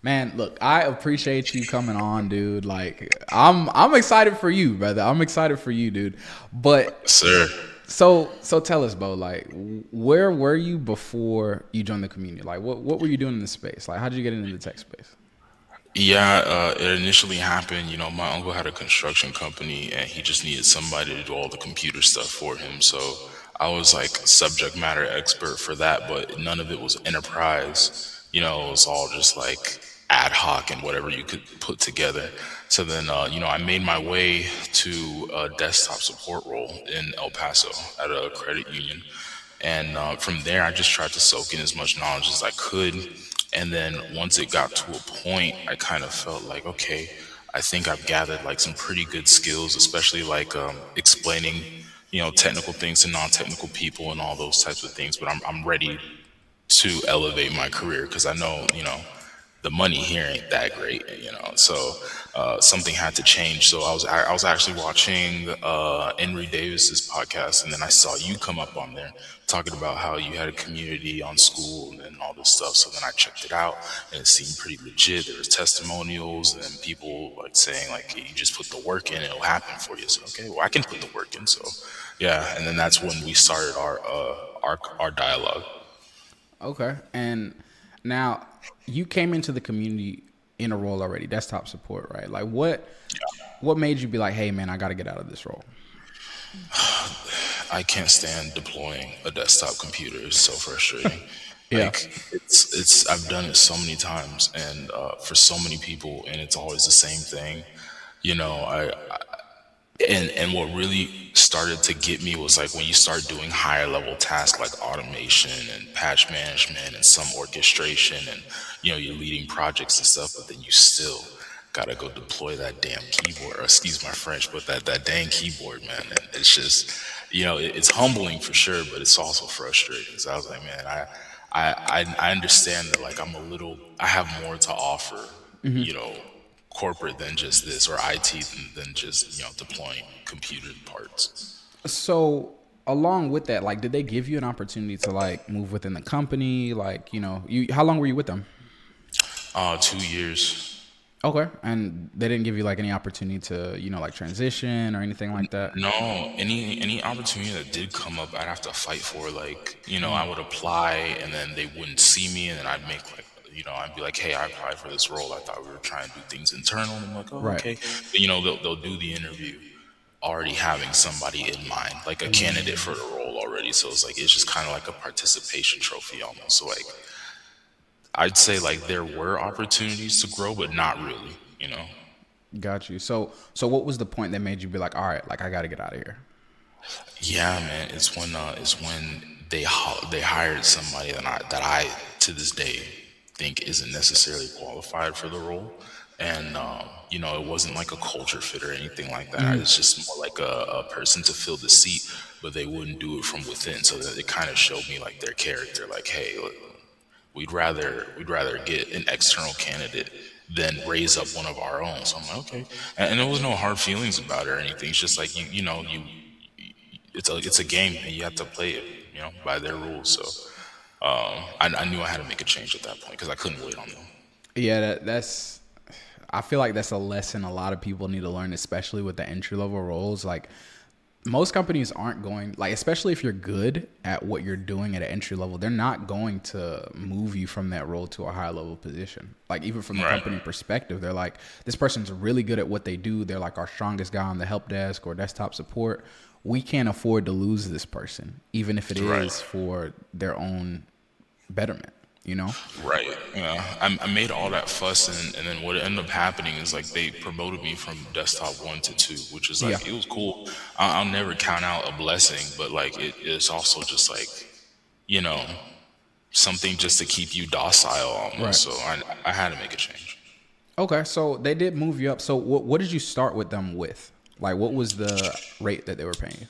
Man, look, I appreciate you coming on, dude. Like, I'm excited for you, brother. I'm excited for you, dude. But Sir. so tell us, Bo. Like, where were you before you joined the community? Like, what were you doing in the space? Like, how did you get into the tech space? Yeah, it initially happened. My uncle had a construction company and he just needed somebody to do all the computer stuff for him. So I was like subject matter expert for that, but none of it was enterprise. It was all just like ad hoc and whatever you could put together. So then, I made my way to a desktop support role in El Paso at a credit union. And from there, I just tried to soak in as much knowledge as I could. And then once it got to a point, I kind of felt like, okay, I think I've gathered like some pretty good skills, especially like explaining, technical things to non-technical people and all those types of things. But I'm ready to elevate my career because I know, the money here ain't that great. So something had to change. So I was actually watching Henry Davis's podcast, and then I saw you come up on there talking about how you had a community on school and all this stuff. So then I checked it out, and it seemed pretty legit. There was testimonials and people like saying like, hey, you just put the work in, it'll happen for you. So okay, well I can put the work in. So yeah, and then that's when we started our dialogue. Okay. And now you came into the community in a role already, desktop support, right? Like, what made you be like, hey, man, I got to get out of this role? I can't stand deploying a desktop computer. It's so frustrating. Yeah. Like it's I've done it so many times and for so many people, and it's always the same thing. I and what really started to get me was like when you start doing higher level tasks like automation and patch management and some orchestration, and you're leading projects and stuff, but then you still gotta go deploy that damn keyboard, or excuse my French, but that dang keyboard, man. And it's just, it's humbling for sure, but it's also frustrating. So I was like, man, I understand that like I have more to offer, you know, corporate than just this, or IT than just deploying computer parts. So along with that, like, did they give you an opportunity to like move within the company? Like, you how long were you with them? 2 years. Okay. And they didn't give you like any opportunity to, like transition or anything like that? No, any opportunity that did come up, I'd have to fight for. Like, I would apply, and then they wouldn't see me, and then I'd make like, I'd be like, hey, I applied for this role. I thought we were trying to do things internal. And I'm like, oh, Right. okay. But they'll do the interview already having somebody in mind, like a candidate for the role already. So it's just kind of like a participation trophy almost. So like, I'd say like there were opportunities to grow, but not really. Got you. So what was the point that made you be like, all right, like I got to get out of here? Yeah, man. It's when they hired somebody that I to this day think isn't necessarily qualified for the role, and it wasn't like a culture fit or anything like that. It's just more like a person to fill the seat, but they wouldn't do it from within. So that it kind of showed me like their character. Like, hey, look, we'd rather get an external candidate than raise up one of our own. So I'm like, okay, and there was no hard feelings about it or anything. It's just like it's a game and you have to play it, by their rules. So I knew I had to make a change at that point because I couldn't wait on them. Yeah, that's. I feel like that's a lesson a lot of people need to learn, especially with the entry level roles. Like most companies aren't going, like, especially if you're good at what you're doing at an entry level, they're not going to move you from that role to a higher level position. Like even from the Right, company perspective, they're like, this person's really good at what they do. They're like our strongest guy on the help desk or desktop support. We can't afford to lose this person, even if it right, is for their own betterment. You know? right. Yeah, I made all that fuss, and then what ended up happening is like they promoted me from desktop 1 to 2, which is Yeah. like it was cool. I'll never count out a blessing, but like it's also just like you know something just to keep you docile Right. almost. So I had to make a change. Okay, so they did move you up. So what did you start with them with? Like what was the rate that they were paying you?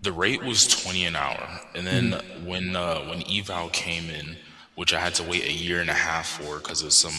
The rate was 20 an hour, and then when eval came in, which I had to wait a year and a half for because of some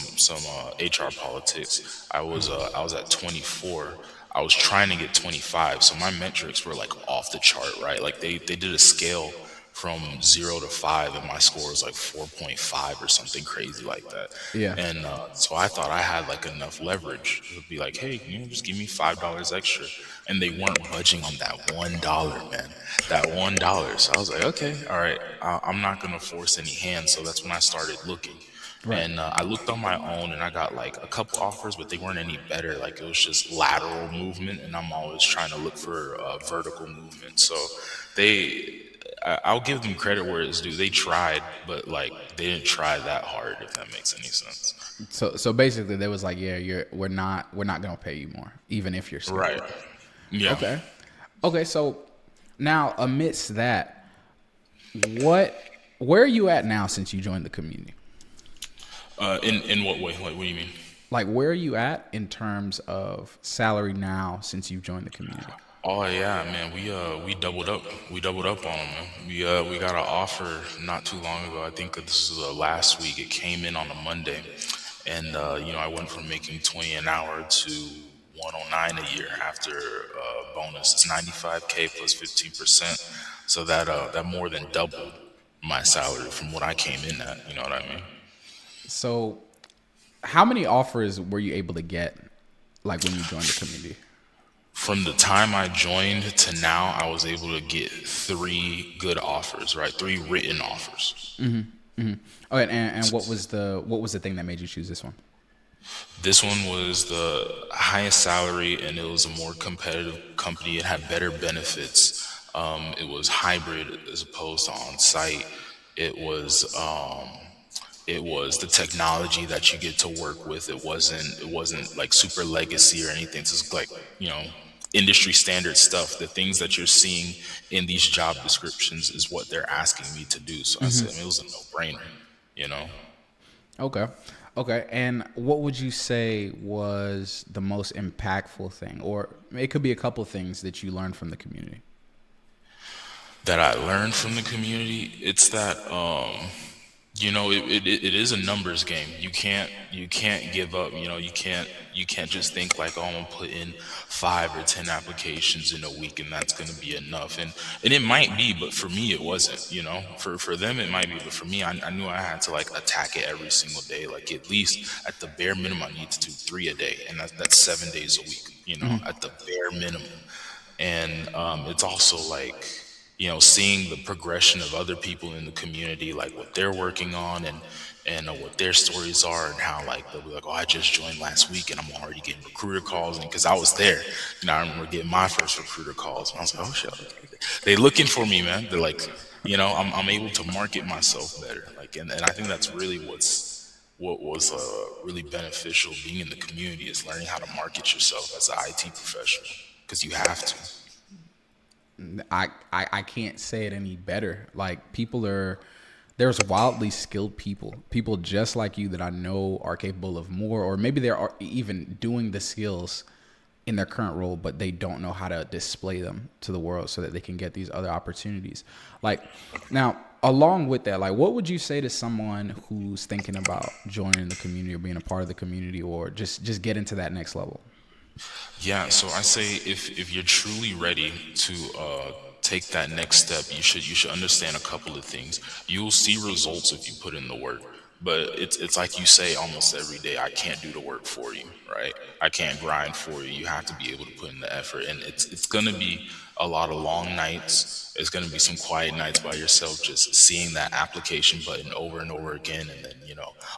HR politics, I was at 24. I was trying to get 25, so my metrics were like off the chart, right? Like they did a scale from 0 to 5, and my score was like 4.5 or something crazy like that. Yeah. And so I thought I had like enough leverage. It would be like, hey, just give me $5 extra. And they weren't budging on that $1, man. That $1. So I was like, okay, all right, I'm not gonna force any hands. So that's when I started looking. Right. And I looked on my own and I got like a couple offers, but they weren't any better. Like it was just lateral movement, and I'm always trying to look for vertical movement. So I'll give them credit where it's due. They tried, but like they didn't try that hard, if that makes any sense. So basically, they was like, yeah, we're not gonna pay you more, even if you're skilled. Right. Yeah. Okay. Okay. So now, amidst that, where are you at now since you joined the community? In what way? What do you mean? Like, where are you at in terms of salary now since you've joined the community? Oh yeah, man. We doubled up. We doubled up on them, man. We got an offer not too long ago. I think that this is last week. It came in on a Monday, and I went from making 20 an hour to 109 a year after bonus. It's 95K plus 15%. So that more than doubled my salary from what I came in at. You know what I mean? So, how many offers were you able to get, like when you joined the community? From the time I joined to now, I was able to get 3 good offers, right? 3 written offers. Oh, and what was the thing that made you choose this one? This one was the highest salary, and it was a more competitive company. It had better benefits. It was hybrid as opposed to on site. It was it was the technology that you get to work with. It wasn't like super legacy or anything. It's just like industry standard stuff. The things that you're seeing in these job descriptions is what they're asking me to do. So I said, it was a no-brainer, you know. Okay. Okay. And what would you say was the most impactful thing, or it could be a couple things that you learned from the community? That I learned from the community, it's that it is a numbers game. You can't give up. You can't just think like, oh, I'm gonna put in 5 or 10 applications in a week and that's gonna be enough. And it might be, but for me it wasn't. For them it might be, but for me I knew I had to like attack it every single day. Like at least at the bare minimum I need to do 3 a day, and that's 7 days a week. At the bare minimum. And it's also like seeing the progression of other people in the community, like what they're working on, and what their stories are, and how like they'll be like, oh, I just joined last week and I'm already getting recruiter calls. And because I was there, I remember getting my first recruiter calls, and I was like, oh shit, okay. They looking for me, man. They're like, I'm able to market myself better, like, and I think that's really what was really beneficial being in the community, is learning how to market yourself as an IT professional, because you have to. I can't say it any better. Like, there's wildly skilled people just like you that I know are capable of more, or maybe they're even doing the skills in their current role, but they don't know how to display them to the world so that they can get these other opportunities. Like, now, along with that, like, what would you say to someone who's thinking about joining the community or being a part of the community, or just getting to that next level? Yeah, so I say if you're truly ready to take that next step, you should understand a couple of things. You'll see results if you put in the work, but it's like you say almost every day. I can't do the work for you, right? I can't grind for you. You have to be able to put in the effort, and it's gonna be a lot of long nights. It's gonna be some quiet nights by yourself, just seeing that application button over and over again, and then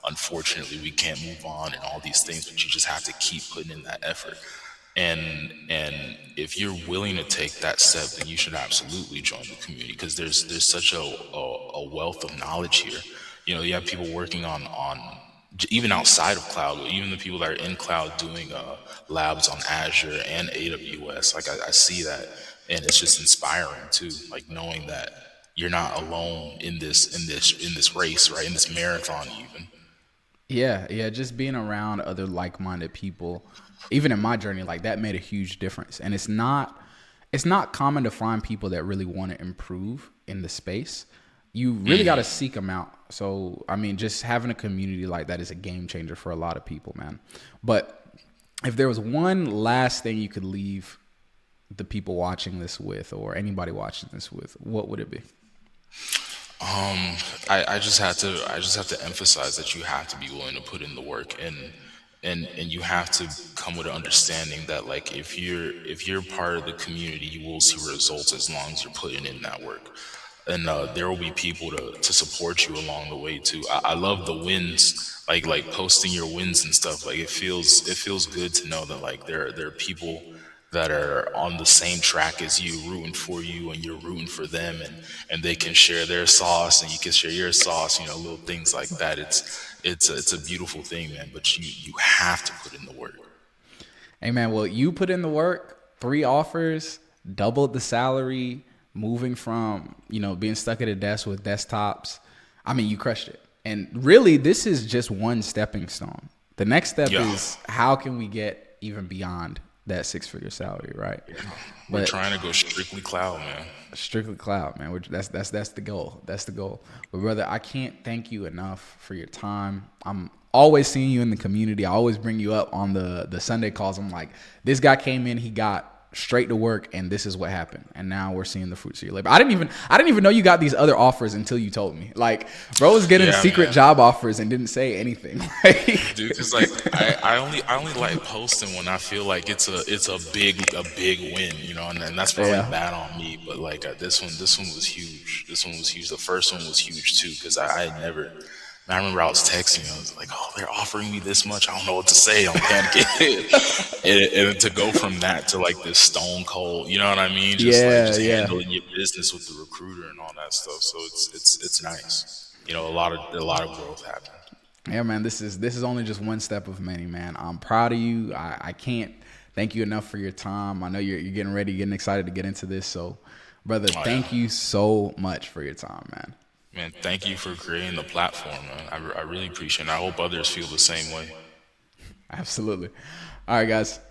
unfortunately we can't move on and all these things, but you just have to keep putting in that effort. And if you're willing to take that step, then you should absolutely join the community, because there's such a wealth of knowledge here. You have people working on even outside of cloud, even the people that are in cloud doing labs on Azure and AWS. Like I see that, and it's just inspiring too. Like knowing that you're not alone in this race, right? In this marathon, even. Yeah, yeah, just being around other like-minded people, even in my journey, like that made a huge difference. And it's not common to find people that really want to improve in the space. You really got to seek them out. So, I mean, just having a community like that is a game changer for a lot of people, man. But if there was one last thing you could leave the people watching this with, or anybody watching this with, what would it be? I just have to emphasize that you have to be willing to put in the work, and you have to come with an understanding that, like, if you're part of the community, you will see results as long as you're putting in that work. And there will be people to support you along the way too. I love the wins, like posting your wins and stuff. Like, it feels good to know that, like, there are people that are on the same track as you, rooting for you, and you're rooting for them, and they can share their sauce and you can share your sauce. You know, little things like that. It's a beautiful thing, man. But you have to put in the work. Hey man, well, you put in the work, 3 offers, doubled the salary, moving from, being stuck at a desk with desktops. I mean, you crushed it. And really, this is just one stepping stone. The next step Yeah. is how can we get even beyond that 6-figure salary, right? We're But trying to go strictly cloud, man. strictly cloud, man. That's the goal. That's the goal. But brother, I can't thank you enough for your time. I'm always seeing you in the community. I always bring you up on the Sunday calls. I'm like, this guy came in, he got straight to work, and this is what happened. And now we're seeing the fruits of your labor. I didn't even know you got these other offers until you told me. Like, bro was getting Yeah, secret man. job offers and didn't say anything. Like, Dude, cause like I only like posting when I feel like it's a big win, you know, and that's probably yeah, bad on me. But like, this one was huge. This one was huge. The first one was huge too, cause I had never. I remember I was texting. I was like, "Oh, they're offering me this much. I don't know what to say. I'm panicking." And to go from that to like this stone cold, you know what I mean? yeah, Just yeah. handling your business with the recruiter and all that stuff. So it's nice. You know, a lot of growth happened. Yeah, man, this is only just one step of many, man. I'm proud of you. I can't thank you enough for your time. I know you're getting ready, getting excited to get into this. So, brother, Oh yeah. thank you so much for your time, man. Man, thank you for creating the platform, man. I really appreciate it. I hope others feel the same way. Absolutely. All right, guys.